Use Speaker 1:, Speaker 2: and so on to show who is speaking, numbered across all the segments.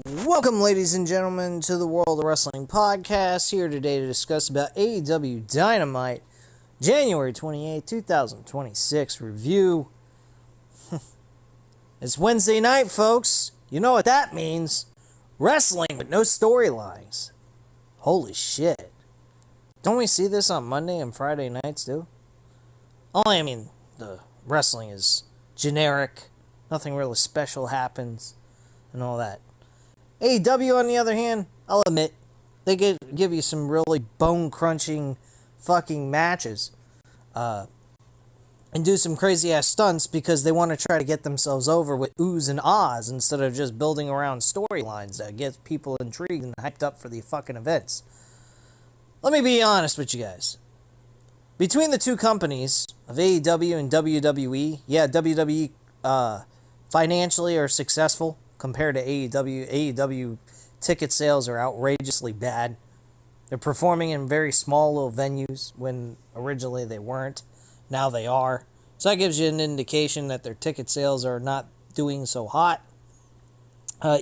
Speaker 1: Welcome, ladies and gentlemen, to the World of Wrestling Podcast. Here today to discuss about AEW Dynamite, January 28, 2026 review. It's Wednesday night, folks. You know what that means. Wrestling with no storylines. Holy shit. Don't we see this on Monday and Friday nights, too? The wrestling is generic. Nothing really special happens and all that. AEW, on the other hand, I'll admit, they give you some really bone-crunching fucking matches. And do some crazy-ass stunts because they want to try to get themselves over with oohs and ahs instead of just building around storylines that get people intrigued and hyped up for the fucking events. Let me be honest with you guys. Between the two companies of AEW and WWE, yeah, WWE financially are successful compared to AEW. AEW ticket sales are outrageously bad. They're performing in very small little venues when originally they weren't. Now they are. So that gives you an indication that their ticket sales are not doing so hot,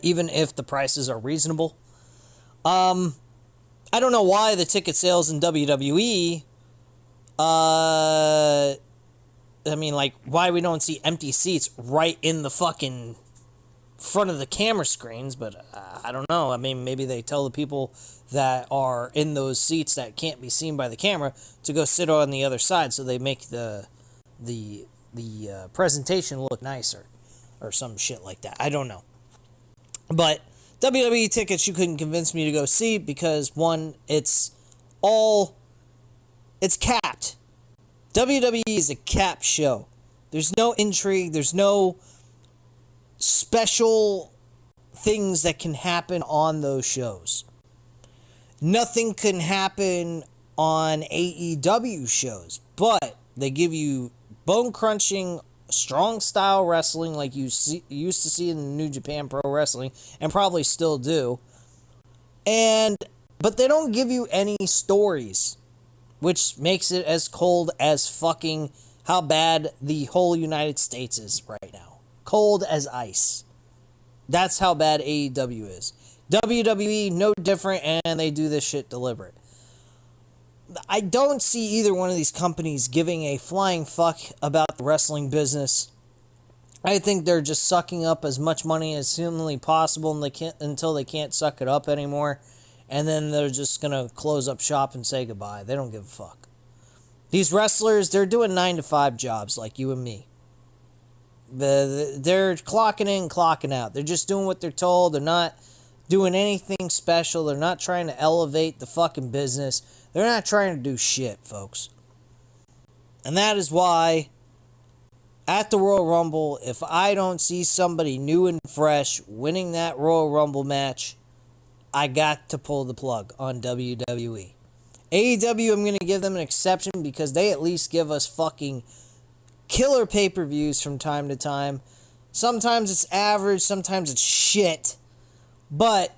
Speaker 1: even if the prices are reasonable. I don't know why the ticket sales in WWE, why we don't see empty seats right in the fucking front of the camera screens, but I don't know. I mean, maybe they tell the people that are in those seats that can't be seen by the camera to go sit on the other side, so they make the presentation look nicer or some shit like that. I don't know. But WWE tickets you couldn't convince me to go see because, one, it's capped. WWE is a capped show. There's no intrigue. There's no special things that can happen on those shows. Nothing can happen on AEW shows, but they give you bone-crunching, strong-style wrestling like you used to see in the New Japan Pro Wrestling, and probably still do. But they don't give you any stories, which makes it as cold as fucking how bad the whole United States is right now. Cold as ice. That's how bad AEW is. WWE, no different, and they do this shit deliberate. I don't see either one of these companies giving a flying fuck about the wrestling business. I think they're just sucking up as much money as humanly possible until they can't suck it up anymore, and then they're just gonna close up shop and say goodbye. They don't give a fuck. These wrestlers, they're doing 9-to-5 jobs like you and me. They're clocking in, clocking out. They're just doing what they're told. They're not doing anything special. They're not trying to elevate the fucking business. They're not trying to do shit, folks. And that is why, at the Royal Rumble, if I don't see somebody new and fresh winning that Royal Rumble match, I got to pull the plug on WWE. AEW, I'm going to give them an exception because they at least give us fucking killer pay-per-views from time to time. Sometimes it's average, sometimes it's shit. But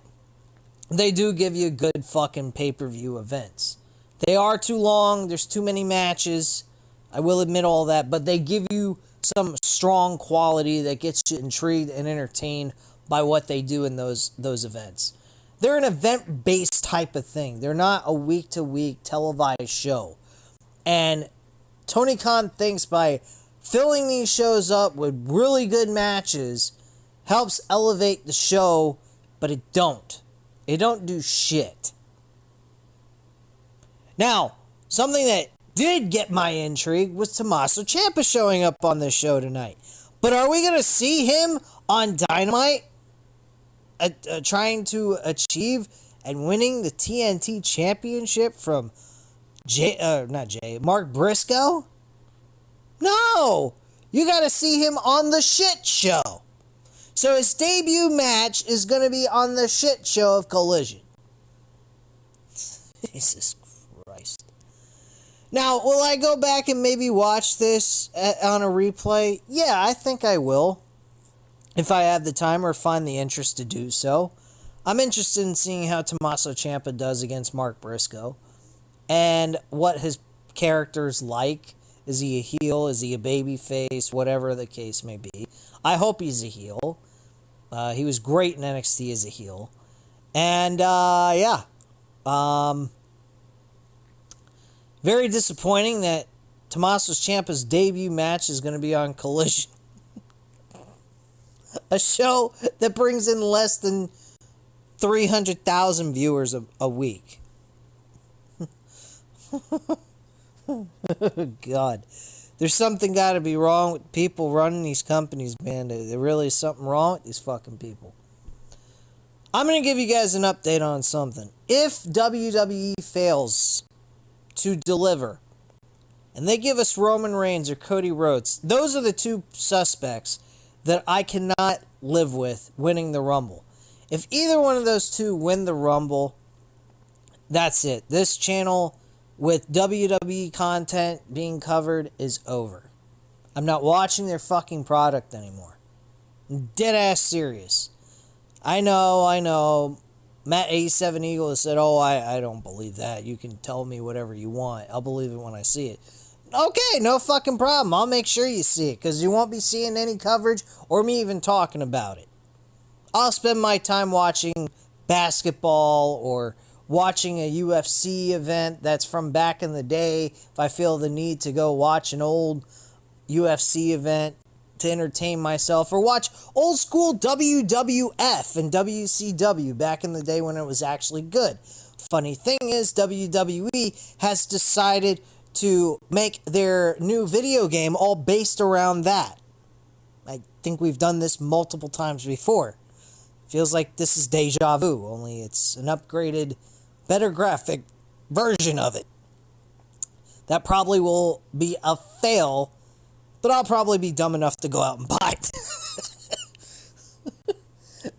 Speaker 1: they do give you good fucking pay-per-view events. They are too long, there's too many matches. I will admit all that, but they give you some strong quality that gets you intrigued and entertained by what they do in those events. They're an event-based type of thing. They're not a week-to-week televised show. And Tony Khan thinks by filling these shows up with really good matches helps elevate the show, but it don't. It don't do shit. Now, something that did get my intrigue was Tommaso Ciampa showing up on this show tonight. But are we going to see him on Dynamite trying to achieve and winning the TNT Championship from Mark Briscoe? No! You gotta see him on the shit show. So his debut match is gonna be on the shit show of Collision. Jesus Christ. Now, will I go back and maybe watch this on a replay? Yeah, I think I will. If I have the time or find the interest to do so. I'm interested in seeing how Tommaso Ciampa does against Mark Briscoe. And what his character's like. Is he a heel? Is he a baby face? Whatever the case may be. I hope he's a heel. He was great in NXT as a heel. And, yeah. Very disappointing that Tommaso Ciampa's debut match is going to be on Collision. A show that brings in less than 300,000 viewers a week. God. There's something got to be wrong with people running these companies, man. There really is something wrong with these fucking people. I'm going to give you guys an update on something. If WWE fails to deliver, and they give us Roman Reigns or Cody Rhodes, those are the two suspects that I cannot live with winning the Rumble. If either one of those two win the Rumble, that's it. This channel with WWE content being covered is over. I'm not watching their fucking product anymore. I'm dead ass serious. I know. Matt 87 Eagle has said, oh, I don't believe that. You can tell me whatever you want. I'll believe it when I see it. Okay, no fucking problem. I'll make sure you see it, because you won't be seeing any coverage or me even talking about it. I'll spend my time watching basketball or watching a UFC event that's from back in the day, if I feel the need to go watch an old UFC event to entertain myself, or watch old school WWF and WCW back in the day when it was actually good. Funny thing is, WWE has decided to make their new video game all based around that. I think we've done this multiple times before. Feels like this is deja vu, only it's an upgraded, better graphic version of it. That probably will be a fail, but I'll probably be dumb enough to go out and buy it.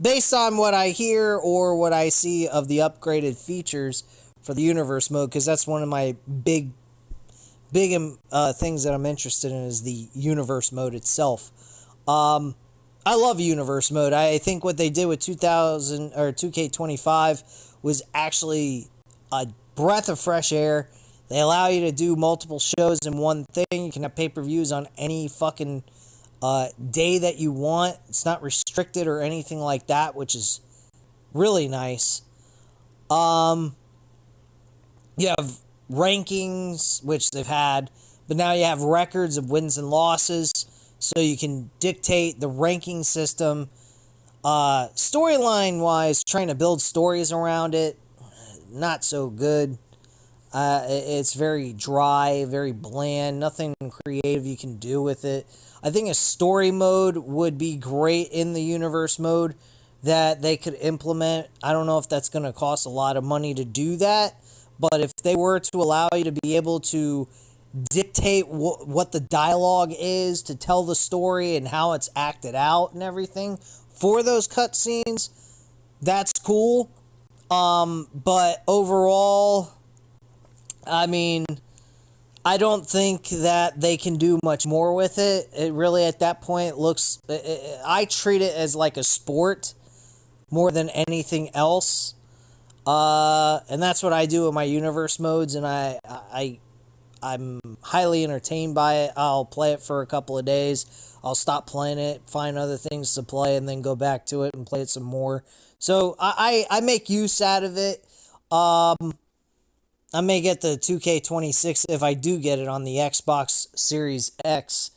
Speaker 1: Based on what I hear or what I see of the upgraded features for the Universe mode, because that's one of my big things that I'm interested in is the Universe mode itself. I love Universe mode. I think what they did with 2000 or 2K25 was actually a breath of fresh air. They allow you to do multiple shows in one thing. You can have pay-per-views on any fucking day that you want. It's not restricted or anything like that, which is really nice. You have rankings, which they've had, but now you have records of wins and losses, so you can dictate the ranking system. Storyline-wise, trying to build stories around it, not so good. It's very dry, very bland, nothing creative you can do with it. I think a story mode would be great in the Universe mode that they could implement. I don't know if that's going to cost a lot of money to do that, but if they were to allow you to be able to dictate what the dialogue is, to tell the story and how it's acted out and everything for those cutscenes, that's cool. But overall, I mean, I don't think that they can do much more with it. It really, at that point, looks... I treat it as like a sport more than anything else. And that's what I do with my Universe modes, and I'm highly entertained by it. I'll play it for a couple of days. I'll stop playing it, find other things to play, and then go back to it and play it some more. So I make use out of it. I may get the 2K26 if I do get it on the Xbox Series X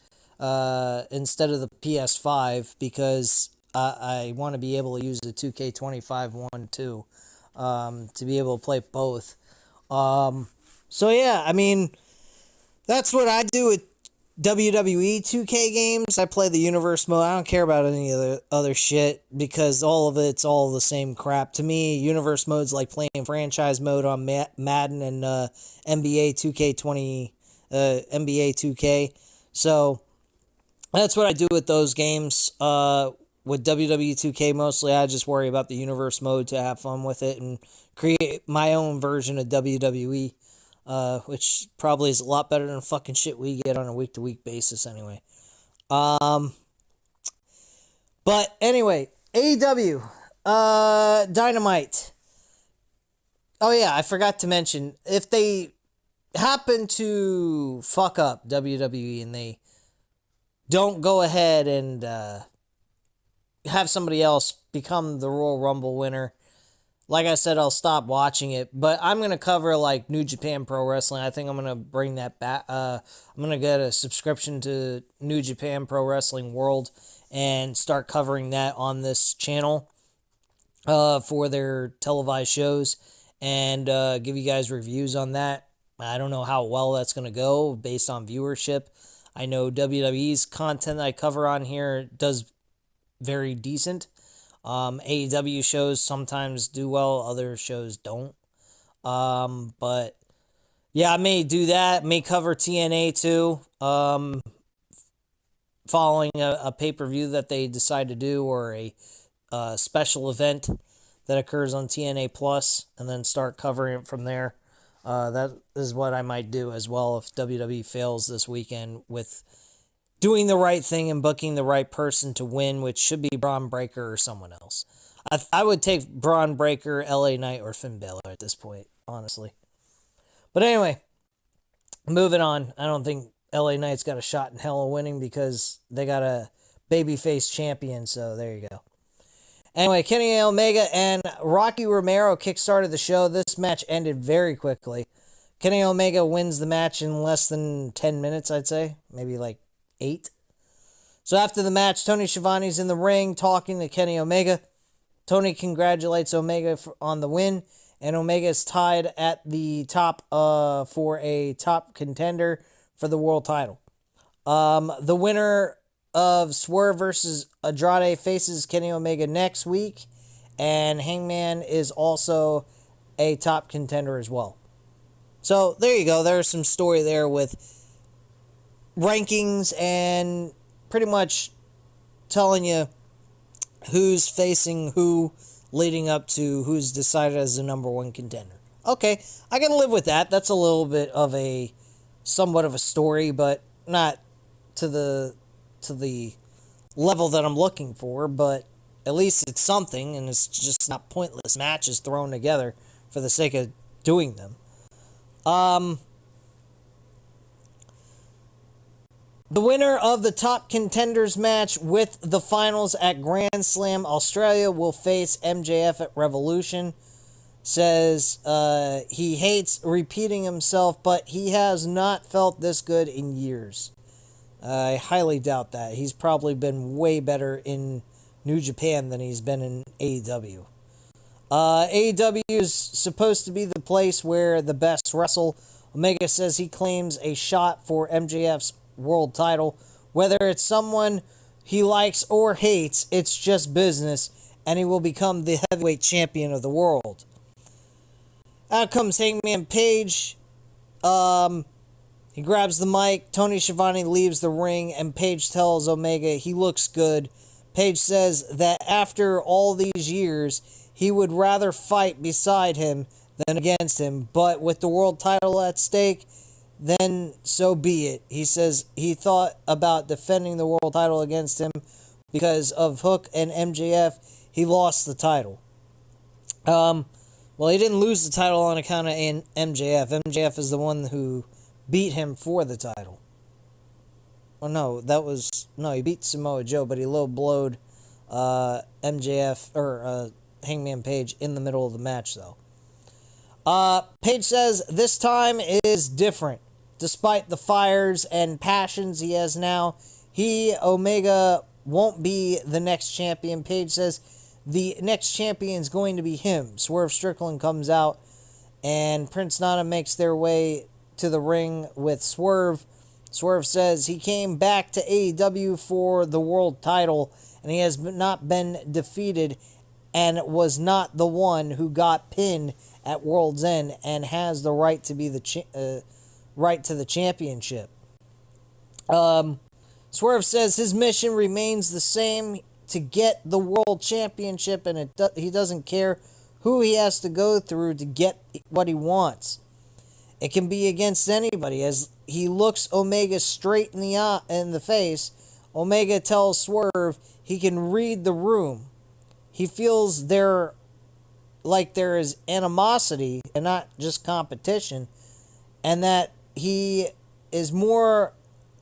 Speaker 1: instead of the PS5, because I want to be able to use the 2K25 one too, to be able to play both. So yeah, I mean, that's what I do with WWE 2K games. I play the Universe mode. I don't care about any of the other shit, because all of it's all the same crap. To me, Universe mode's like playing franchise mode on Madden and NBA 2K. So that's what I do with those games. With WWE 2K mostly, I just worry about the Universe mode to have fun with it and create my own version of WWE. Which probably is a lot better than fucking shit we get on a week-to-week basis anyway. But anyway, AEW, Dynamite. Oh yeah, I forgot to mention, if they happen to fuck up WWE and they don't go ahead and have somebody else become the Royal Rumble winner. Like I said, I'll stop watching it, but I'm going to cover like New Japan Pro Wrestling. I think I'm going to bring that back. I'm going to get a subscription to New Japan Pro Wrestling World and start covering that on this channel for their televised shows and give you guys reviews on that. I don't know how well that's going to go based on viewership. I know WWE's content I cover on here does very decent. AEW shows sometimes do well, other shows don't. But yeah, I may do that. May cover TNA too. Following a pay-per-view that they decide to do, or a special event that occurs on TNA Plus, and then start covering it from there. That is what I might do as well if WWE fails this weekend with doing the right thing and booking the right person to win, which should be Braun Breaker or someone else. I would take Braun Breaker, LA Knight, or Finn Balor at this point, honestly. But anyway, moving on. I don't think LA Knight's got a shot in hell of winning because they got a babyface champion, so there you go. Anyway, Kenny Omega and Rocky Romero kickstarted the show. This match ended very quickly. Kenny Omega wins the match in less than 10 minutes, I'd say. Maybe like 8. So after the match, Tony Schiavone's in the ring talking to Kenny Omega. Tony congratulates Omega on the win, and Omega is tied at the top for a top contender for the world title. The winner of Swerve versus Andrade faces Kenny Omega next week, and Hangman is also a top contender as well. So there you go. There's some story there with rankings and pretty much telling you who's facing who leading up to who's decided as the number one contender. Okay, I can live with that. That's a little bit of a somewhat of a story, but not to the level that I'm looking for, but at least it's something, and it's just not pointless matches thrown together for the sake of doing them. The winner of the top contenders match with the finals at Grand Slam Australia will face MJF at Revolution. Says he hates repeating himself, but he has not felt this good in years. I highly doubt that. He's probably been way better in New Japan than he's been in AEW. AEW is supposed to be the place where the best wrestle. Omega says he claims a shot for MJF's world title. Whether it's someone he likes or hates, it's just business, and he will become the heavyweight champion of the world. Out comes Hangman Page. He grabs the mic. Tony Schiavone leaves the ring, and Page tells Omega he looks good. Page says that after all these years, he would rather fight beside him than against him, but with the world title at stake, then so be it. He says he thought about defending the world title against him because of Hook and MJF. He lost the title. Well, he didn't lose the title on account of MJF. MJF is the one who beat him for the title. Oh, no, he beat Samoa Joe, but he low-blowed MJF, or Hangman Page in the middle of the match, though. Page says this time is different. Despite the fires and passions he has now, Omega, won't be the next champion. Page says the next champion is going to be him. Swerve Strickland comes out, and Prince Nana makes their way to the ring with Swerve. Swerve says he came back to AEW for the world title, and he has not been defeated, and was not the one who got pinned at World's End, and has the right to be the right to the championship. Swerve says his mission remains the same, to get the world championship, and he doesn't care who he has to go through to get what he wants. It can be against anybody. As he looks Omega straight in the face, Omega tells Swerve he can read the room. He feels there is animosity and not just competition, and that he is more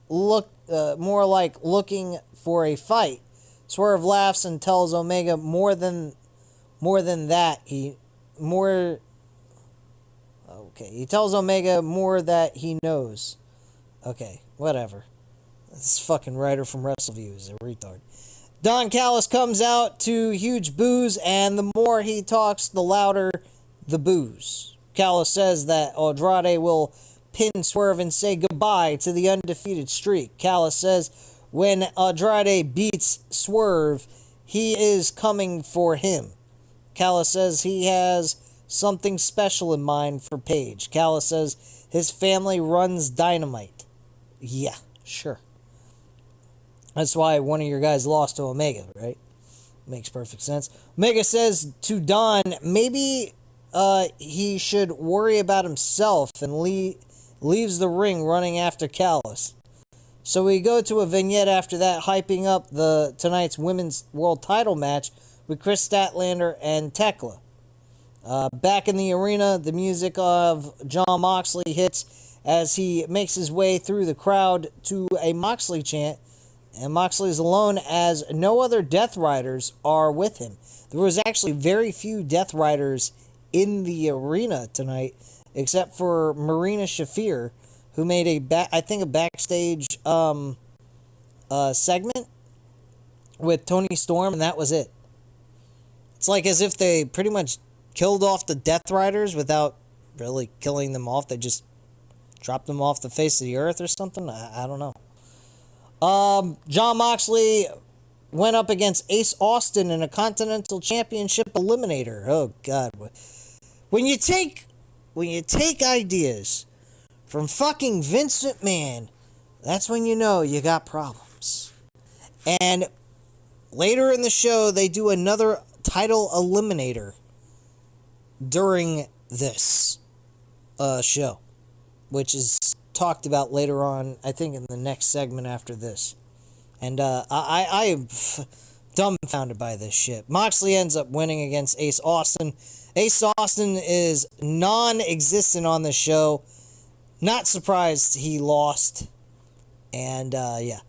Speaker 1: like looking for a fight. Swerve laughs and tells Omega more than that. He tells Omega more that he knows. Okay, whatever. This fucking writer from WrestleView is a retard. Don Callis comes out to huge boos, and the more he talks, the louder the boos. Callis says that Andrade will pin Swerve and say goodbye to the undefeated streak. Callis says when Andrade beats Swerve, he is coming for him. Callis says he has something special in mind for Paige. Callis says his family runs Dynamite. Yeah, sure. That's why one of your guys lost to Omega, right? Makes perfect sense. Omega says to Don, maybe he should worry about himself and leaves the ring running after Callis. So we go to a vignette after that, hyping up tonight's women's world title match with Chris Statlander and Tekla. Back in the arena, the music of Jon Moxley hits as he makes his way through the crowd to a Moxley chant, and Moxley is alone as no other Death Riders are with him. There was actually very few Death Riders in the arena tonight, except for Marina Shafir, who made a backstage segment with Tony Storm, and that was it. It's like as if they pretty much killed off the Death Riders without really killing them off. They just dropped them off the face of the earth or something. I don't know. Jon Moxley went up against Ace Austin in a Continental Championship Eliminator. Oh, God. When you take ideas from fucking Vince McMahon, that's when you know you got problems. And later in the show, they do another title eliminator during this show, which is talked about later on, I think in the next segment after this. And I am dumbfounded by this shit. Moxley ends up winning against Ace Austin. Ace Austin is non-existent on the show. Not surprised he lost. And yeah.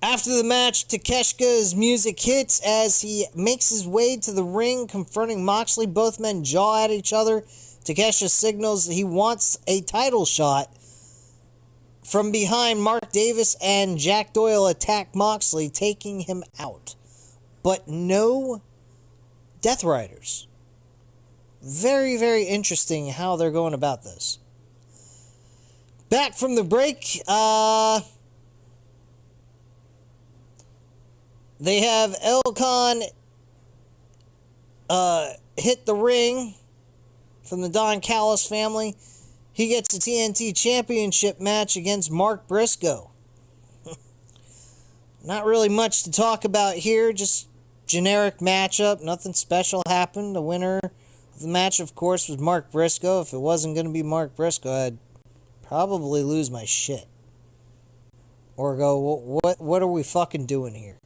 Speaker 1: After the match, Takeshita's music hits as he makes his way to the ring, confronting Moxley. Both men jaw at each other. Takeshita signals he wants a title shot. From behind, Mark Davis and Jack Doyle attack Moxley, taking him out. But no Death Riders. Very, very interesting how they're going about this. Back from the break, they have Elcon hit the ring from the Don Callis family. He gets a TNT Championship match against Mark Briscoe. Not really much to talk about here, just generic matchup. Nothing special happened. The winner of the match, of course, was Mark Briscoe. If it wasn't going to be Mark Briscoe, I'd probably lose my shit. Or go, what are we fucking doing here?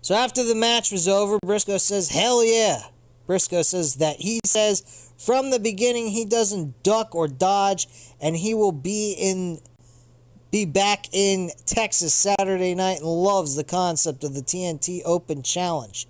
Speaker 1: So after the match was over, Briscoe says, hell yeah. Briscoe says that he says from the beginning he doesn't duck or dodge, and he will be back in Texas Saturday night and loves the concept of the TNT Open Challenge.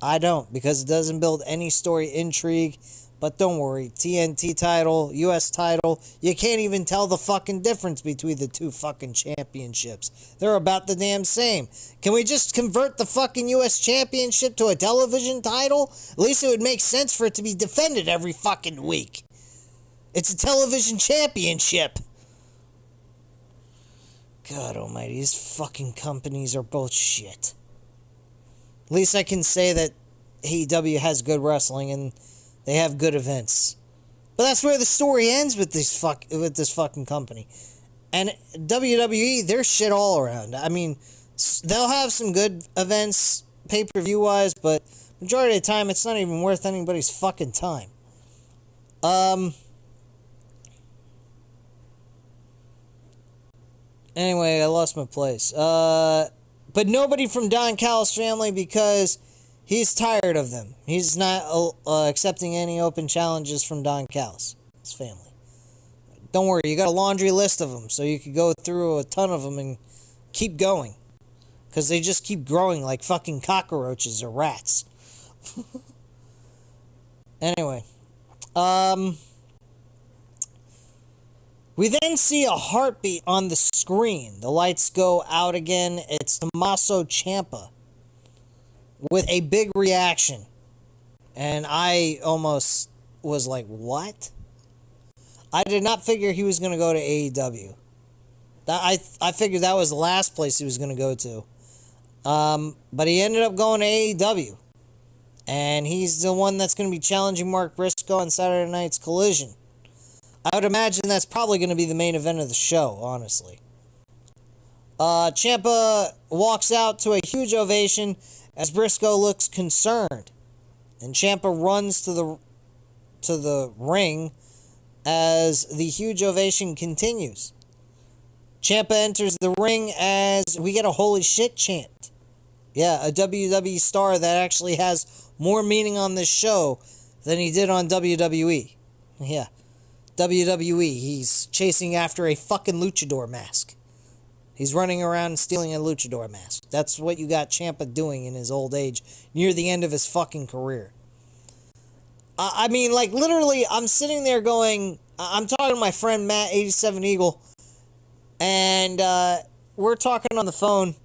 Speaker 1: I don't, because it doesn't build any story intrigue. But don't worry, TNT title, US title, you can't even tell the fucking difference between the two fucking championships. They're about the damn same. Can we just convert the fucking US championship to a television title? At least it would make sense for it to be defended every fucking week. It's a television championship. God almighty, these fucking companies are both shit. At least I can say that AEW has good wrestling and they have good events. But that's where the story ends with this fucking company. And WWE, they're shit all around. I mean, they'll have some good events pay-per-view wise, but majority of the time it's not even worth anybody's fucking time. Anyway, I lost my place. But nobody from Don Callis' family, because he's tired of them. He's not accepting any open challenges from Don Callis, his family. Don't worry, you got a laundry list of them, so you could go through a ton of them and keep going. Because they just keep growing like fucking cockroaches or rats. Anyway. We then see a heartbeat on the screen. The lights go out again. It's Tommaso Ciampa with a big reaction. And I almost was like, what? I did not figure he was going to go to AEW. I figured that was the last place he was going to go to. But he ended up going to AEW. And he's the one that's going to be challenging Mark Briscoe on Saturday night's Collision. I would imagine that's probably going to be the main event of the show, honestly. Ciampa walks out to a huge ovation as Briscoe looks concerned. And Ciampa runs to the ring as the huge ovation continues. Ciampa enters the ring as we get a holy shit chant. Yeah, a WWE star that actually has more meaning on this show than he did on WWE. Yeah. WWE, he's chasing after a fucking luchador mask. He's running around stealing a luchador mask. That's what you got Ciampa doing in his old age, near the end of his fucking career. I mean, like, literally, I'm sitting there going, I'm talking to my friend Matt, 87 Eagle, and we're talking on the phone,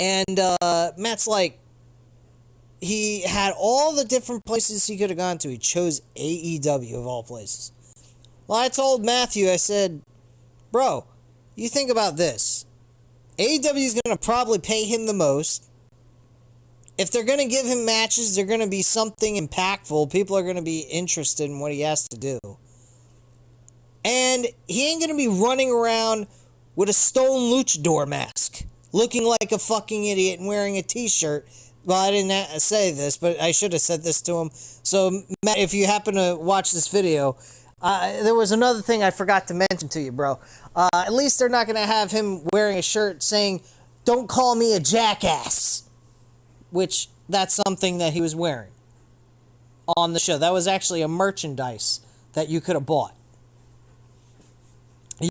Speaker 1: and Matt's like, he had all the different places he could have gone to. He chose AEW of all places. Well, I told Matthew, I said, bro, you think about this. AEW is going to probably pay him the most. If they're going to give him matches, they're going to be something impactful. People are going to be interested in what he has to do. And he ain't going to be running around with a stolen luchador mask, looking like a fucking idiot and wearing a t-shirt. Well, I didn't say this, but I should have said this to him. So, Matt, if you happen to watch this video, there was another thing I forgot to mention to you, bro. At least they're not going to have him wearing a shirt saying, "Don't call me a jackass," which that's something that he was wearing on the show. That was actually a merchandise that you could have bought.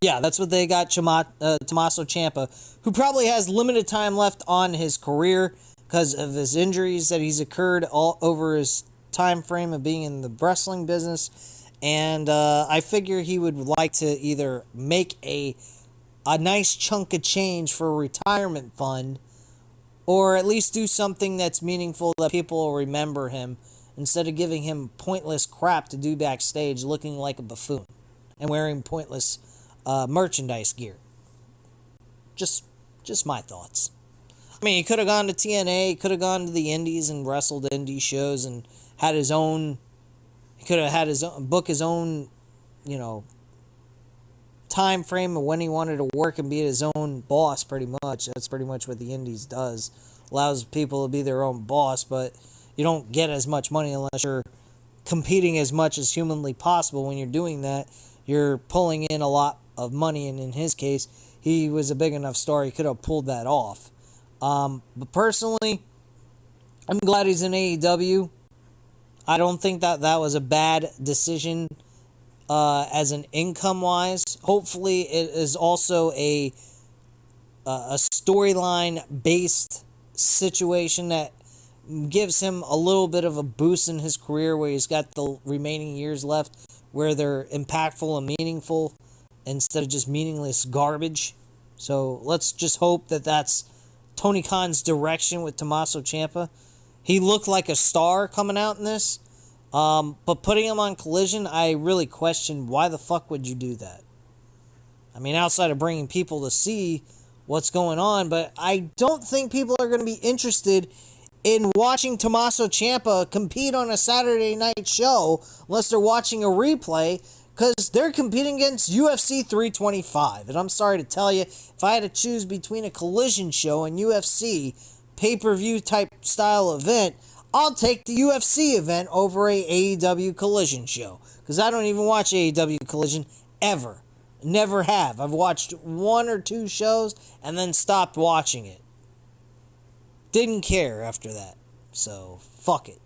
Speaker 1: Yeah, that's what they got Tommaso Ciampa, who probably has limited time left on his career because of his injuries that he's occurred all over his time frame of being in the wrestling business. And I figure he would like to either make a nice chunk of change for a retirement fund, or at least do something that's meaningful that people will remember him, instead of giving him pointless crap to do backstage looking like a buffoon and wearing pointless merchandise gear. Just my thoughts. I mean, he could have gone to TNA, he could have gone to the indies and wrestled indie shows and had his own, he could have had his own, book his own, time frame of when he wanted to work and be his own boss, pretty much. That's pretty much what the indies does. Allows people to be their own boss, but you don't get as much money unless you're competing as much as humanly possible. When you're doing that, you're pulling in a lot of money, and in his case, he was a big enough star, he could have pulled that off. But personally, I'm glad he's in AEW. I don't think that was a bad decision as an income-wise. Hopefully, it is also a storyline-based situation that gives him a little bit of a boost in his career, where he's got the remaining years left where they're impactful and meaningful instead of just meaningless garbage. So let's just hope that that's Tony Khan's direction with Tommaso Ciampa. He looked like a star coming out in this. But putting him on Collision, I really question, why the fuck would you do that? I mean, outside of bringing people to see what's going on, but I don't think people are going to be interested in watching Tommaso Ciampa compete on a Saturday night show unless they're watching a replay, because they're competing against UFC 325. And I'm sorry to tell you, if I had to choose between a Collision show and UFC pay-per-view type style event, I'll take the UFC event over a AEW Collision show, because I don't even watch AEW Collision ever. Never have. I've watched 1 or 2 shows and then stopped watching it. Didn't care after that. So, fuck it.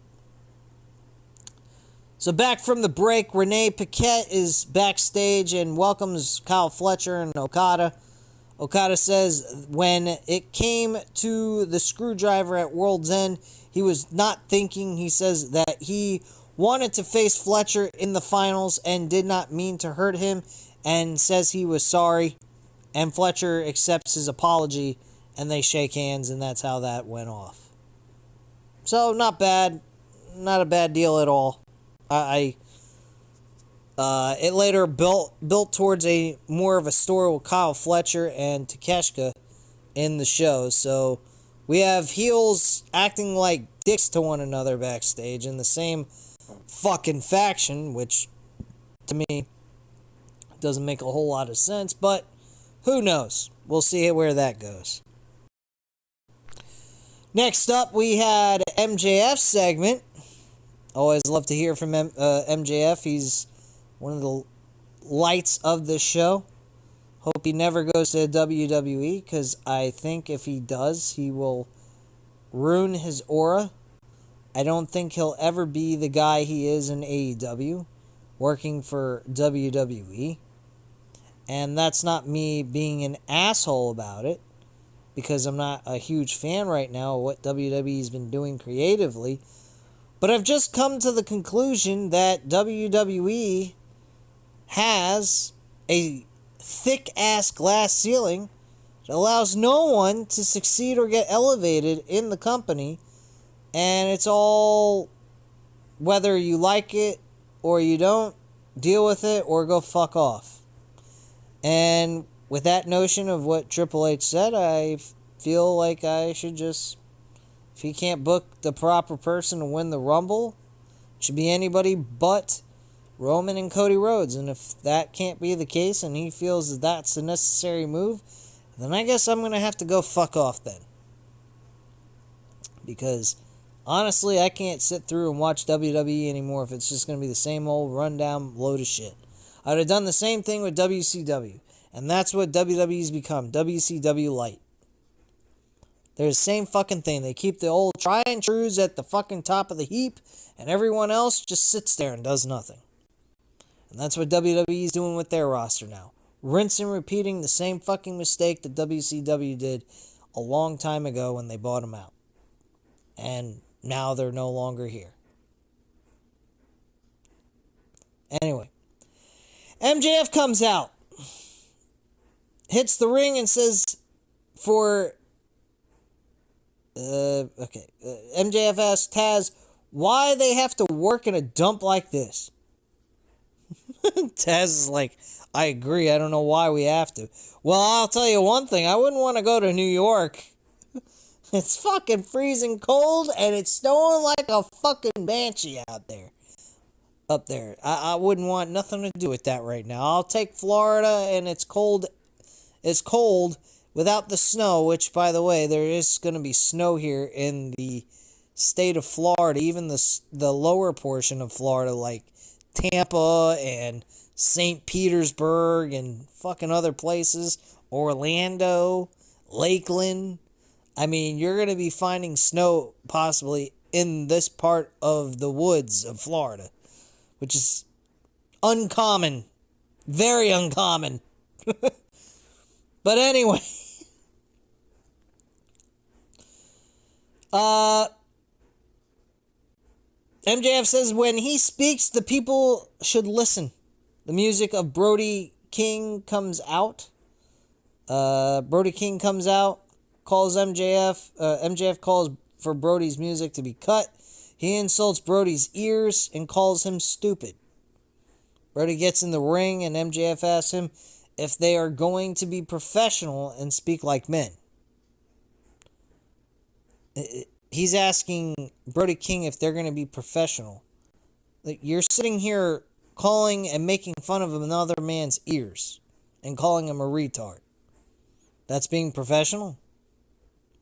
Speaker 1: So back from the break, Renee Paquette is backstage and welcomes Kyle Fletcher and Okada. Okada says when it came to the screwdriver at World's End, he was not thinking. He says that he wanted to face Fletcher in the finals and did not mean to hurt him, and says he was sorry. And Fletcher accepts his apology, and they shake hands, and that's how that went off. So, not bad. Not a bad deal at all. It later built towards a more of a story with Kyle Fletcher and Takeshita in the show. So we have heels acting like dicks to one another backstage in the same fucking faction, which to me doesn't make a whole lot of sense, but who knows? We'll see where that goes. Next up, we had MJF's segment. Always love to hear from MJF. He's one of the lights of this show. Hope he never goes to WWE, because I think if he does, he will ruin his aura. I don't think he'll ever be the guy he is in AEW, working for WWE. And that's not me being an asshole about it, because I'm not a huge fan right now of what WWE's been doing creatively. But I've just come to the conclusion that WWE has a thick-ass glass ceiling that allows no one to succeed or get elevated in the company. And it's all, whether you like it or you don't, deal with it or go fuck off. And with that notion of what Triple H said, I feel like I should just, if he can't book the proper person to win the Rumble, it should be anybody but Roman and Cody Rhodes. And if that can't be the case and he feels that that's the necessary move, then I guess I'm going to have to go fuck off then. Because honestly, I can't sit through and watch WWE anymore if it's just going to be the same old rundown load of shit. I would have done the same thing with WCW. And that's what WWE's become. WCW Light. They're the same fucking thing. They keep the old try and trues at the fucking top of the heap, and everyone else just sits there and does nothing. And that's what WWE's doing with their roster now. Rinse and repeating the same fucking mistake that WCW did a long time ago when they bought them out. And now they're no longer here. Anyway. MJF comes out. Hits the ring and says MJF asks Taz why they have to work in a dump like this. Taz is like, I agree, I don't know why we have to. Well, I'll tell you one thing, I wouldn't want to go to New York. It's fucking freezing cold and it's snowing like a fucking banshee out there. Up there. I wouldn't want nothing to do with that right now. I'll take Florida and it's cold. It's cold without the snow, which, by the way, there is going to be snow here in the state of Florida, even the lower portion of Florida, like Tampa and St. Petersburg and fucking other places, Orlando, Lakeland. I mean, you're going to be finding snow possibly in this part of the woods of Florida, which is uncommon, very uncommon. But anyway, MJF says when he speaks, the people should listen. The music of Brody King comes out. Brody King comes out, calls MJF. MJF calls for Brody's music to be cut. He insults Brody's ears and calls him stupid. Brody gets in the ring and MJF asks him if they are going to be professional and speak like men. He's asking Brody King if they're going to be professional. Like, you're sitting here calling and making fun of another man's ears and calling him a retard. That's being professional?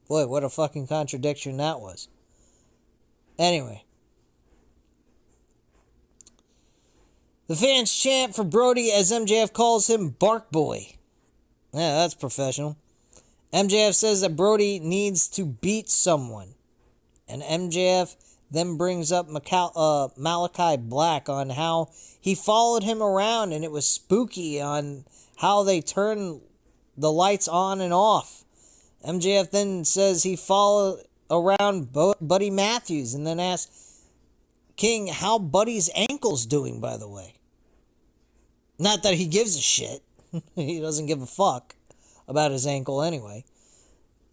Speaker 1: Boy, what a fucking contradiction that was. Anyway. The fans chant for Brody as MJF calls him Bark Boy. Yeah, that's professional. MJF says that Brody needs to beat someone. And MJF then brings up Malachi Black on how he followed him around and it was spooky on how they turned the lights on and off. MJF then says he followed around Buddy Matthews and then asks King how Buddy's ankle's doing, by the way. Not that he gives a shit. He doesn't give a fuck about his ankle anyway.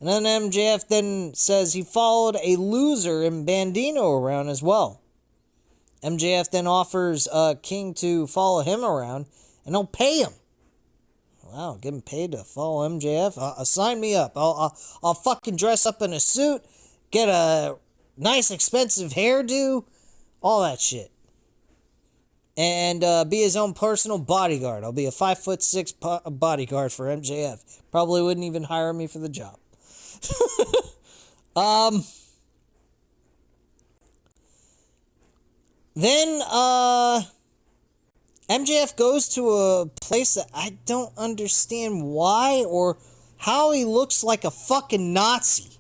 Speaker 1: And then MJF then says he followed a loser in Bandino around as well. MJF then offers King to follow him around, and he'll pay him. Wow, getting paid to follow MJF? Sign me up. I'll fucking dress up in a suit, get a nice expensive hairdo, all that shit. And be his own personal bodyguard. I'll be a 5'6" bodyguard for MJF. Probably wouldn't even hire me for the job. Then MJF goes to a place that I don't understand why or how he looks like a fucking Nazi.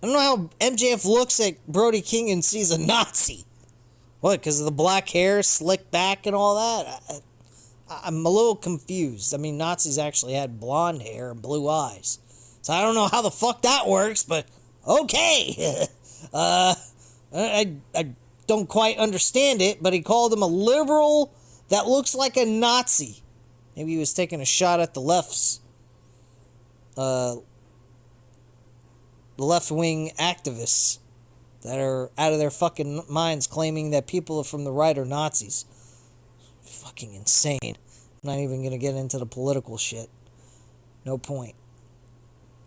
Speaker 1: I don't know how MJF looks at Brody King and sees a Nazi. What, because of the black hair, slick back and all that? I'm a little confused. I mean, Nazis actually had blonde hair and blue eyes. So I don't know how the fuck that works, but okay. I don't quite understand it, but he called him a liberal that looks like a Nazi. Maybe he was taking a shot at the left's, the left-wing activists that are out of their fucking minds claiming that people from the right are Nazis. Fucking insane. I'm not even gonna get into the political shit. No point.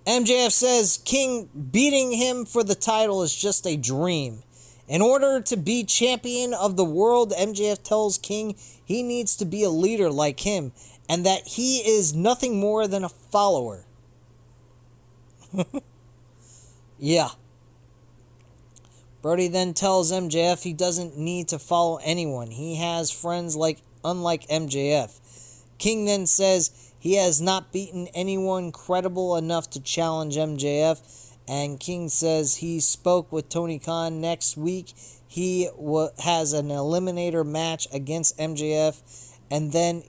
Speaker 1: MJF says King beating him for the title is just a dream. In order to be champion of the world, MJF tells King he needs to be a leader like him and that he is nothing more than a follower. Yeah. Brody then tells MJF he doesn't need to follow anyone. He has friends unlike MJF. King then says he has not beaten anyone credible enough to challenge MJF. And King says he spoke with Tony Khan next week. He has an eliminator match against MJF. And then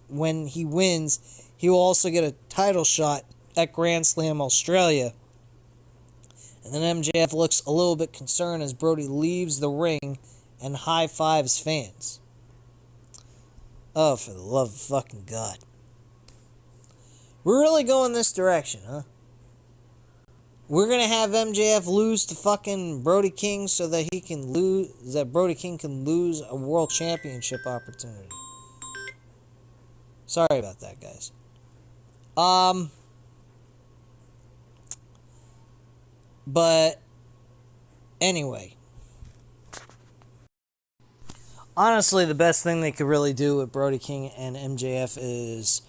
Speaker 1: when he wins, he will also get a title shot at Grand Slam Australia. And then MJF looks a little bit concerned as Brody leaves the ring and high-fives fans. Oh, for the love of fucking God. We're really going this direction, huh? We're going to have MJF lose to fucking Brody King so that Brody King can lose a world championship opportunity. Sorry about that, guys. But anyway, honestly, the best thing they could really do with Brody King and MJF is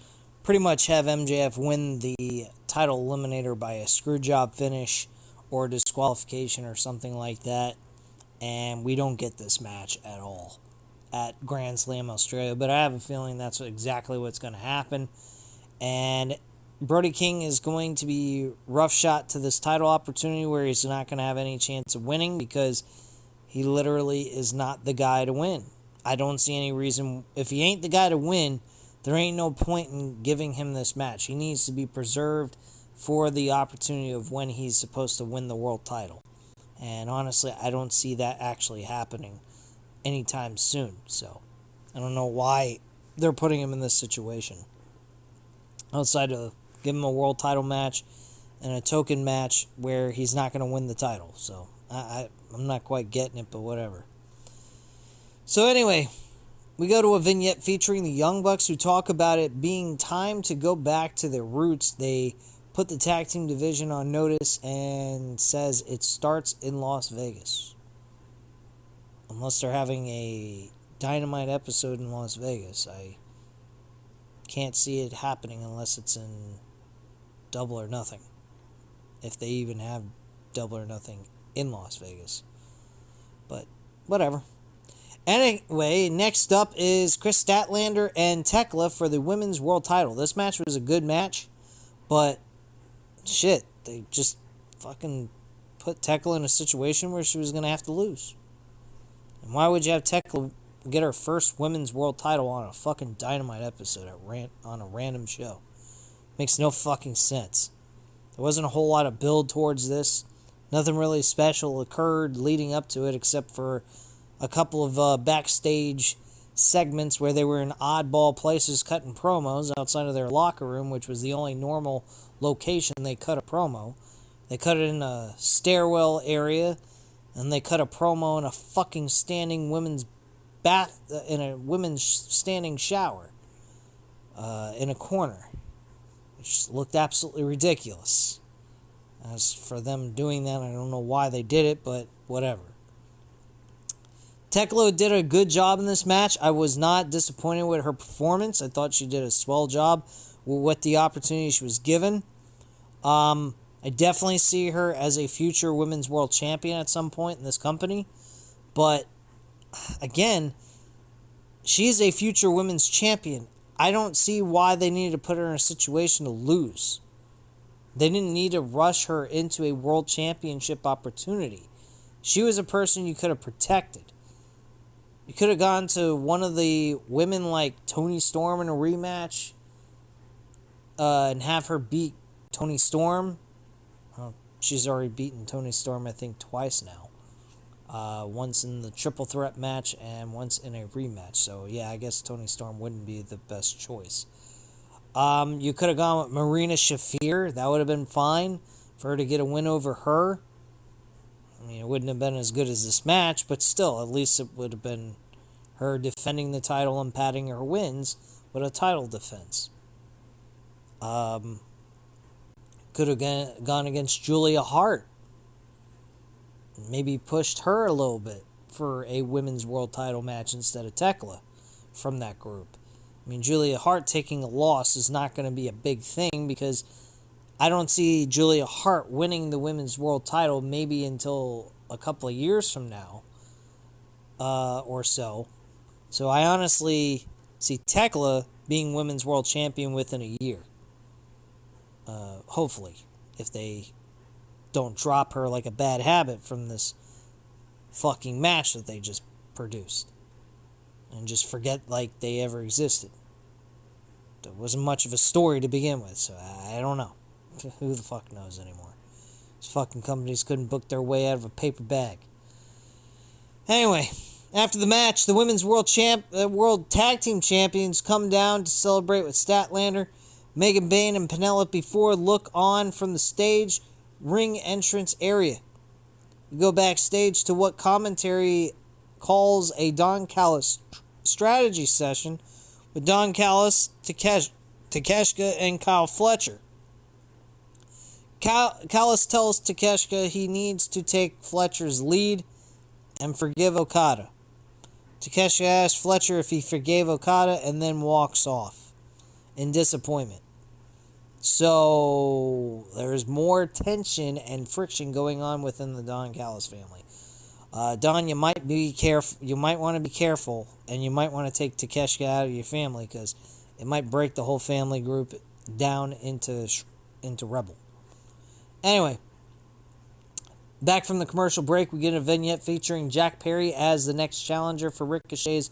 Speaker 1: pretty much have MJF win the title eliminator by a screwjob finish or disqualification or something like that, and we don't get this match at all at Grand Slam Australia. But I have a feeling that's exactly what's going to happen, and Brody King is going to be rough shot to this title opportunity where he's not going to have any chance of winning because he literally is not the guy to win. I don't see any reason. If he ain't the guy to win, there ain't no point in giving him this match. He needs to be preserved for the opportunity of when he's supposed to win the world title. And honestly, I don't see that actually happening anytime soon. So I don't know why they're putting him in this situation. Outside of give him a world title match and a token match where he's not going to win the title. So I'm not quite getting it, but whatever. So anyway, we go to a vignette featuring the Young Bucks who talk about it being time to go back to their roots. They put the tag team division on notice and says it starts in Las Vegas. Unless they're having a Dynamite episode in Las Vegas. I can't see it happening unless it's in Double or Nothing. If they even have Double or Nothing in Las Vegas. But whatever. Anyway, next up is Chris Statlander and Tekla for the Women's World Title. This match was a good match, but shit, they just fucking put Tekla in a situation where she was going to have to lose. And why would you have Tekla get her first Women's World Title on a fucking Dynamite episode on a random show? Makes no fucking sense. There wasn't a whole lot of build towards this. Nothing really special occurred leading up to it except for a couple of backstage segments where they were in oddball places cutting promos outside of their locker room, which was the only normal location they cut a promo. They cut it in a stairwell area, and they cut a promo in a fucking standing women's bath, in a women's standing shower, in a corner, which looked absolutely ridiculous. As for them doing that, I don't know why they did it, but whatever. Tekla did a good job in this match. I was not disappointed with her performance. I thought she did a swell job with the opportunity she was given. I definitely see her as a future Women's World Champion at some point in this company. But, again, she is a future Women's Champion. I don't see why they needed to put her in a situation to lose. They didn't need to rush her into a World Championship opportunity. She was a person you could have protected. You could have gone to one of the women like Toni Storm in a rematch and have her beat Toni Storm. She's already beaten Toni Storm, I think, twice now. Once in the triple threat match and once in a rematch. So, yeah, I guess Toni Storm wouldn't be the best choice. You could have gone with Marina Shafir. That would have been fine for her to get a win over her. I mean, it wouldn't have been as good as this match, but still, at least it would have been her defending the title and padding her wins with a title defense. Could have gone against Julia Hart. Maybe pushed her a little bit for a women's world title match instead of Tekla from that group. I mean, Julia Hart taking a loss is not going to be a big thing because I don't see Julia Hart winning the women's world title maybe until a couple of years from now or so. So I honestly see Tekla being women's world champion within a year. Hopefully, if they don't drop her like a bad habit from this fucking match that they just produced. And just forget like they ever existed. There wasn't much of a story to begin with, so I don't know. Who the fuck knows anymore? These fucking companies couldn't book their way out of a paper bag. Anyway, after the match, the women's world tag team champions come down to celebrate with Statlander. Megan Bayne and Penelope Ford look on from the stage ring entrance area. We go backstage to what commentary calls a Don Callis strategy session with Don Callis, Takeshita, and Kyle Fletcher. Callis tells Takeshita he needs to take Fletcher's lead and forgive Okada. Takeshita asks Fletcher if he forgave Okada and then walks off in disappointment. So there's more tension and friction going on within the Don Callis family. Don, you might be careful. You might want to be careful, and you might want to take Takeshita out of your family because it might break the whole family group down into Rebel. Anyway, back from the commercial break, we get a vignette featuring Jack Perry as the next challenger for Ricochet's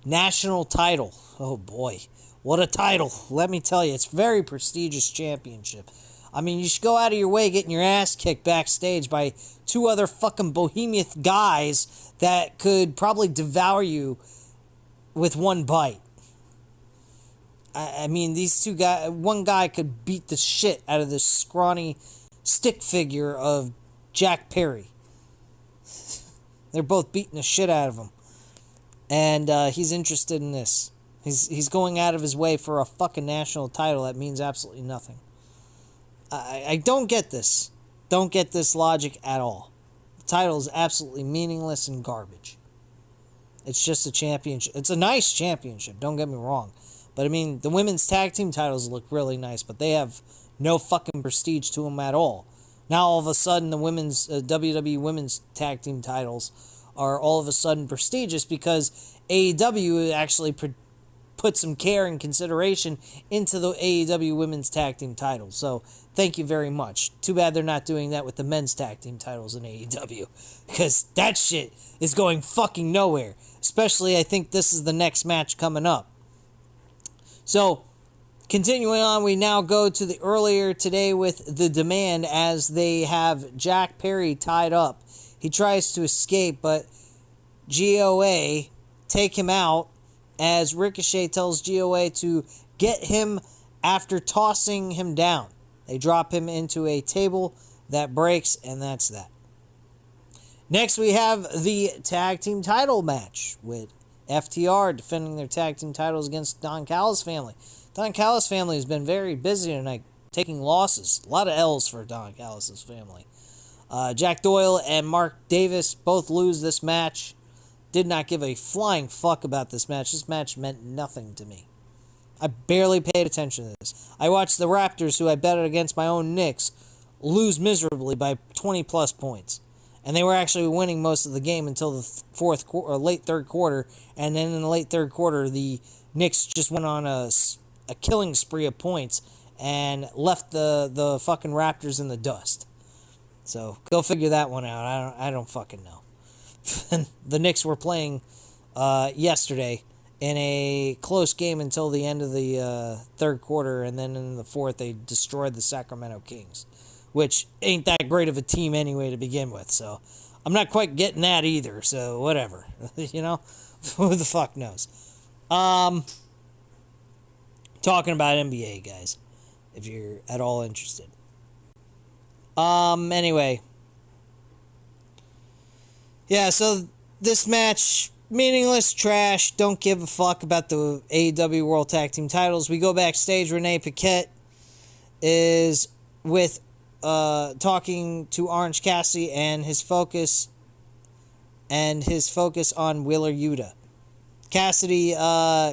Speaker 1: national title. Oh boy, what a title! Let me tell you, it's a very prestigious championship. I mean, you should go out of your way getting your ass kicked backstage by two other fucking behemoth guys that could probably devour you with one bite. I mean, these two guys, one guy could beat the shit out of this scrawny stick figure of Jack Perry. They're both beating the shit out of him. And he's interested in this. He's going out of his way for a fucking national title that means absolutely nothing. I don't get this. Don't get this logic at all. The title is absolutely meaningless and garbage. It's just a championship. It's a nice championship, don't get me wrong. But I mean, the women's tag team titles look really nice, but they have no fucking prestige to them at all. Now all of a sudden the women's WWE women's tag team titles are all of a sudden prestigious because AEW actually put some care and consideration into the AEW women's tag team titles. So thank you very much. Too bad they're not doing that with the men's tag team titles in AEW. Because that shit is going fucking nowhere. Especially, I think this is the next match coming up. So, Continuing on, we now go to the earlier today with the Demand as they have Jack Perry tied up. He tries to escape, but GOA take him out as Ricochet tells GOA to get him after tossing him down. They drop him into a table that breaks, and that's that. Next, we have the tag team title match with FTR defending their tag team titles against Don Callis family. Don Callis family has been very busy tonight, taking losses. A lot of L's for Don Callis' family. Jack Doyle and Mark Davis both lose this match. Did not give a flying fuck about this match. This match meant nothing to me. I barely paid attention to this. I watched the Raptors, who I betted against my own Knicks, lose miserably by 20 plus points. And they were actually winning most of the game until the late third quarter. And then in the late third quarter, the Knicks just went on a killing spree of points and left the fucking Raptors in the dust. So go figure that one out. I don't fucking know. The Knicks were playing yesterday in a close game until the end of the third quarter, and then in the fourth they destroyed the Sacramento Kings, which ain't that great of a team anyway to begin with. So I'm not quite getting that either. So whatever, you know, who the fuck knows? Talking about NBA, guys, if you're at all interested. Anyway. Yeah, so this match, meaningless, trash, don't give a fuck about the AEW World Tag Team titles. We go backstage, Renee Paquette is with, talking to Orange Cassidy and his focus on Wheeler Yuta. Cassidy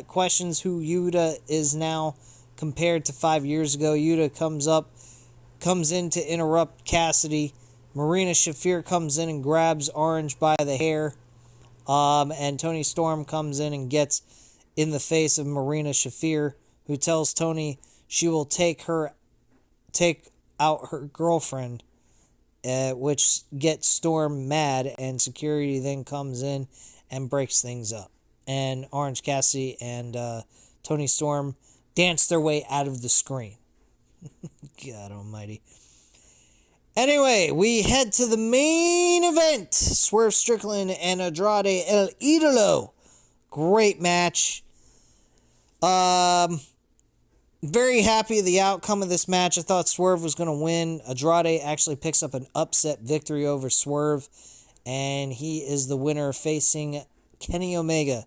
Speaker 1: questions who Yuta is now compared to 5 years ago. Yuta comes in to interrupt Cassidy. Marina Shafir comes in and grabs Orange by the hair. And Toni Storm comes in and gets in the face of Marina Shafir, who tells Toni she will take out her girlfriend, which gets Storm mad, and security then comes in and breaks things up. And Orange Cassidy and Toni Storm dance their way out of the screen. God almighty. Anyway, we head to the main event. Swerve Strickland and Andrade El Idolo. Great match. Very happy with the outcome of this match. I thought Swerve was going to win. Andrade actually picks up an upset victory over Swerve, and he is the winner, facing Kenny Omega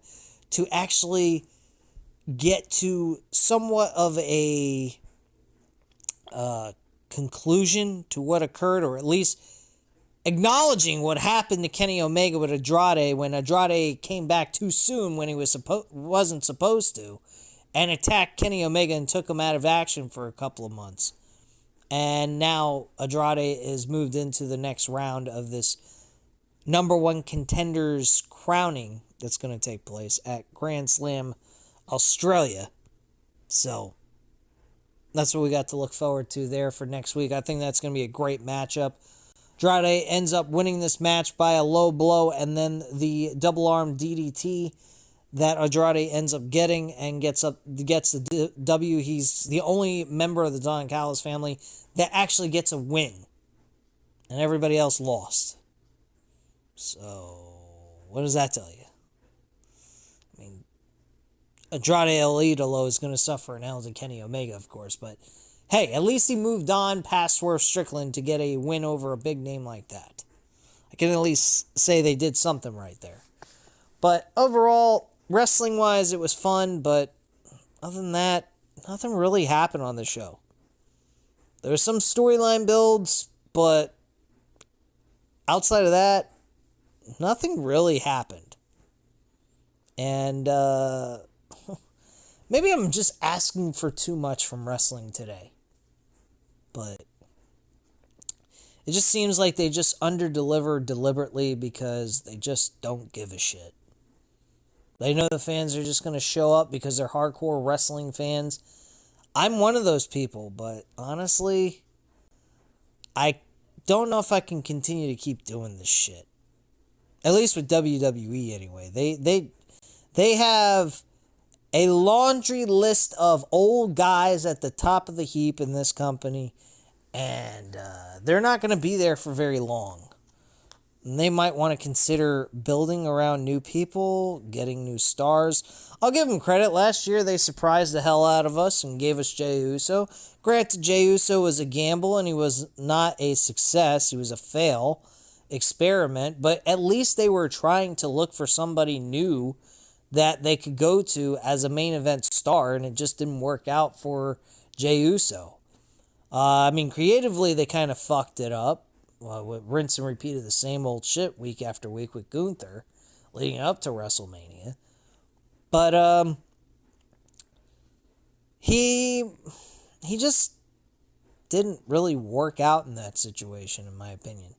Speaker 1: to actually get to somewhat of a conclusion to what occurred, or at least acknowledging what happened to Kenny Omega with Andrade when Andrade came back too soon when he wasn't supposed to, and attacked Kenny Omega and took him out of action for a couple of months. And now Andrade is moved into the next round of this number one contender's crowning that's going to take place at Grand Slam Australia. So that's what we got to look forward to there for next week. I think that's going to be a great matchup. Andrade ends up winning this match by a low blow, and then the double arm DDT that Andrade ends up getting and gets the W. He's the only member of the Don Callis family that actually gets a win, and everybody else lost. So what does that tell you? I mean, Andrade El Idolo is going to suffer an L to Kenny Omega, of course, but hey, at least he moved on past Swerve Strickland to get a win over a big name like that. I can at least say they did something right there. But overall, wrestling-wise, it was fun, but other than that, nothing really happened on the show. There were some storyline builds, but outside of that, nothing really happened. And maybe I'm just asking for too much from wrestling today. But it just seems like they just under-deliver deliberately because they just don't give a shit. They know the fans are just going to show up because they're hardcore wrestling fans. I'm one of those people, but honestly, I don't know if I can continue to keep doing this shit. At least with WWE anyway. They have a laundry list of old guys at the top of the heap in this company, and they're not going to be there for very long. And they might want to consider building around new people, getting new stars. I'll give them credit. Last year, they surprised the hell out of us and gave us Jey Uso. Granted, Jey Uso was a gamble, and he was not a success. He was a fail experiment. But at least they were trying to look for somebody new that they could go to as a main event star, and it just didn't work out for Jey Uso. Creatively, they kind of fucked it up. Rinse and repeat of the same old shit week after week with Gunther, leading up to WrestleMania. But he just didn't really work out in that situation, in my opinion.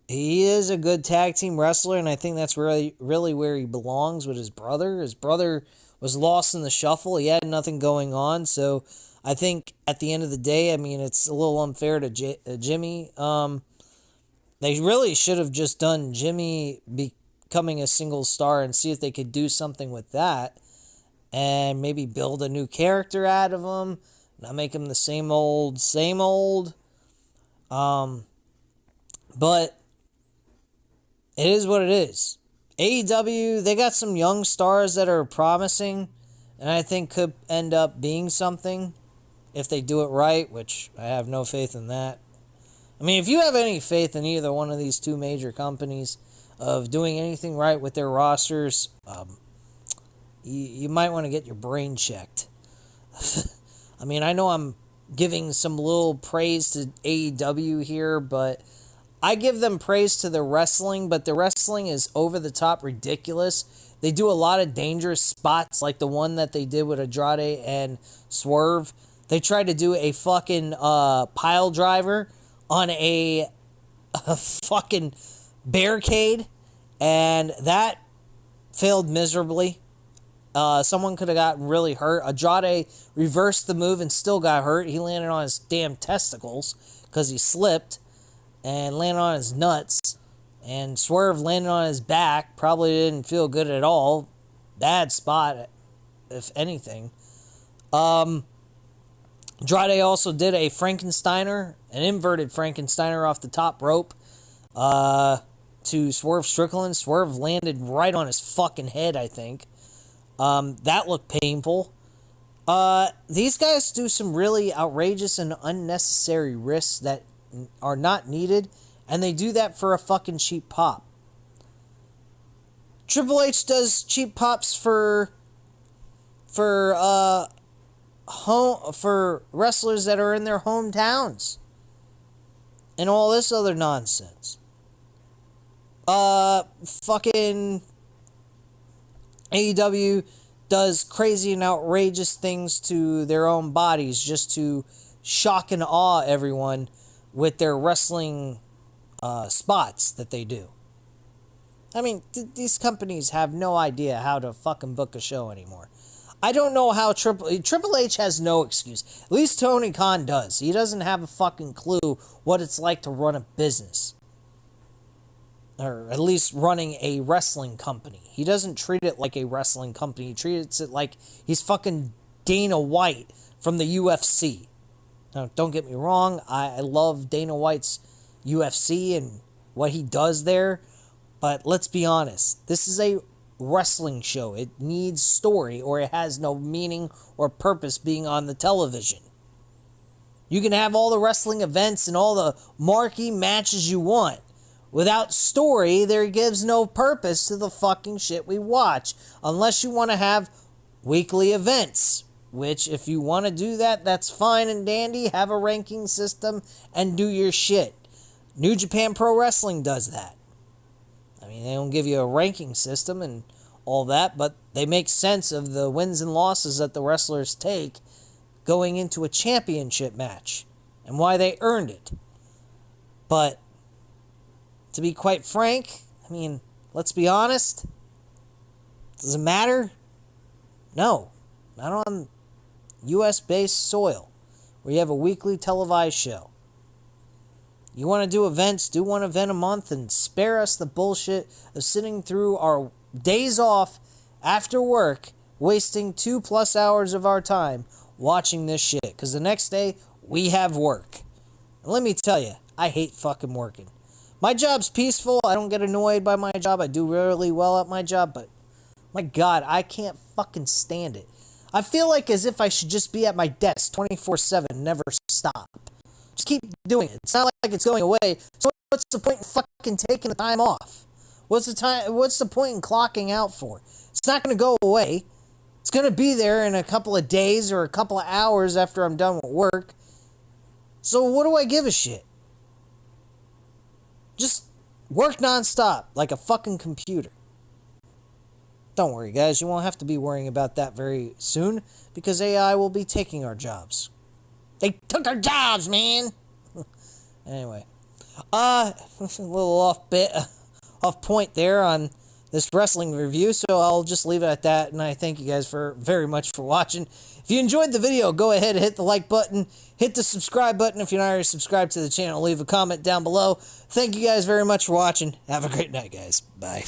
Speaker 1: He is a good tag team wrestler, and I think that's really where he belongs with his brother. His brother was lost in the shuffle. He had nothing going on, so I think at the end of the day, it's a little unfair to Jimmy. They really should have just done Jimmy becoming a single star and see if they could do something with that and maybe build a new character out of him, not make him the same old. But it is what it is. AEW, they got some young stars that are promising and I think could end up being something if they do it right, which I have no faith in that. If you have any faith in either one of these two major companies of doing anything right with their rosters, you might want to get your brain checked. I know I'm giving some little praise to AEW here, but I give them praise to the wrestling, but the wrestling is over the top ridiculous. They do a lot of dangerous spots, like the one that they did with Andrade and Swerve. They tried to do a fucking pile driver on a fucking barricade, and that failed miserably. Someone could have gotten really hurt. Andrade reversed the move and still got hurt. He landed on his damn testicles because he slipped and landed on his nuts. And Swerve landed on his back. Probably didn't feel good at all. Bad spot, if anything. Andrade also did a Frankensteiner, an inverted Frankensteiner off the top rope to Swerve Strickland. Swerve landed right on his fucking head, I think. That looked painful. These guys do some really outrageous and unnecessary risks that are not needed, and they do that for a fucking cheap pop. Triple H does cheap pops for wrestlers that are in their hometowns and all this other nonsense. Fucking AEW does crazy and outrageous things to their own bodies just to shock and awe everyone with their wrestling spots that they do. These companies have no idea how to fucking book a show anymore. I don't know how Triple H has no excuse. At least Tony Khan does. He doesn't have a fucking clue what it's like to run a business. Or at least running a wrestling company. He doesn't treat it like a wrestling company. He treats it like he's fucking Dana White from the UFC. Now, don't get me wrong. I love Dana White's UFC and what he does there. But let's be honest. This is a wrestling show. It needs story or it has no meaning or purpose being on the television. You can have all the wrestling events and all the marquee matches you want. Without story, there gives no purpose to the fucking shit we watch. Unless you want to have weekly events. Which, if you want to do that, that's fine and dandy. Have a ranking system and do your shit. New Japan Pro Wrestling does that. They don't give you a ranking system and all that, but they make sense of the wins and losses that the wrestlers take going into a championship match and why they earned it. But to be quite frank, let's be honest. Does it matter? No. Not on US-based soil where you have a weekly televised show. You want to do events, do one event a month and spare us the bullshit of sitting through our days off after work wasting 2+ hours of our time watching this shit. Because the next day, we have work. And let me tell you, I hate fucking working. My job's peaceful. I don't get annoyed by my job. I do really well at my job. But, my God, I can't fucking stand it. I feel like as if I should just be at my desk 24/7, never stop. Just keep doing it. It's not like it's going away. So what's the point in fucking taking the time off? What's the point in clocking out for? It's not going to go away. It's going to be there in a couple of days or a couple of hours after I'm done with work. So what do I give a shit? Just work nonstop like a fucking computer. Don't worry, guys. You won't have to be worrying about that very soon because AI will be taking our jobs. They took our jobs, man! Anyway. A little off point there on this wrestling review, so I'll just leave it at that, and I thank you guys very much for watching. If you enjoyed the video, go ahead and hit the like button, hit the subscribe button if you're not already subscribed to the channel, leave a comment down below. Thank you guys very much for watching. Have a great night, guys. Bye.